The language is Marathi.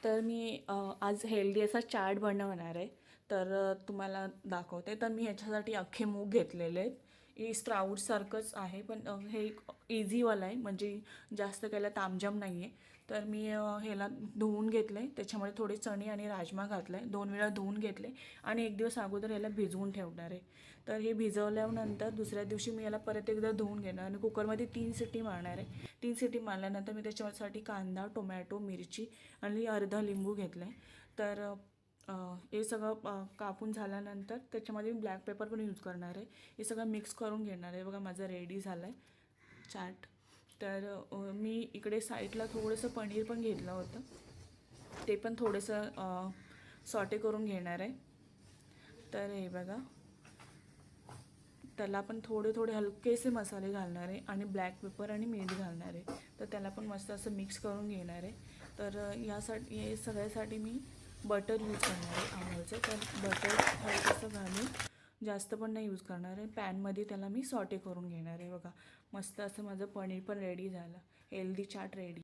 तर मी आज हेल्दी असा चाट बनवणार आहे. तर तुम्हाला दाखवते. तर मी ह्याच्यासाठी अख्खे मूग घेतलेले आहेत. हे स्प्राऊटसारखंच आहे, पण हे इझीवालं आहे, म्हणजे जास्त काही तामझाम नाही आहे. तर मी ह्याला धुवून घेतलं आहे. त्याच्यामध्ये थोडे चणे आणि राजमा घातलं आहे, 2 वेळा धुवून घेतले आणि 1 दिवस अगोदर याला भिजवून ठेवणार आहे. तर हे भिजवल्यानंतर दुसऱ्या दिवशी मी याला परत एकदा धुवून घेणार आणि कुकरमध्ये 3 शिट्टी मारणार आहे. 3 शिट्टी मारल्यानंतर मी त्याच्यासाठी कांदा, टोमॅटो, मिरची आणि अर्धा लिंबू घेतला आहे. तर हे सगळं कापून झाल्यानंतर त्याच्यामध्ये मी ब्लॅक पेपर पण यूज करणार आहे. हे सगळं मिक्स करून घेणार आहे. बघा माझं रेडी झालं आहे चाट. तर मी इकडे साईडला थोडंसं पनीर पण घेतलं होतं, ते पण थोडंसं सॉटे करून घेणार आहे. तर हे बघा, त्याला पण थोडे थोडे हलकेसे मसाले घालणार आहे आणि ब्लॅक पेपर आणि मीठ घालणार आहे. तर त्याला पण मस्त असं मिक्स करून घेणार आहे. तर यासाठी हे सगळ्यासाठी मी बटर यूज करणार आहे अमूलचं. तर बटर हलकंसं घालून, जास्त पण नाही यूज करणार आहे. पॅनमध्ये त्याला मी सॉटे करून घेणार आहे. बघा मस्त असं माझं पनीर पण रेडी झालं, हेल्दी चाट रेडी.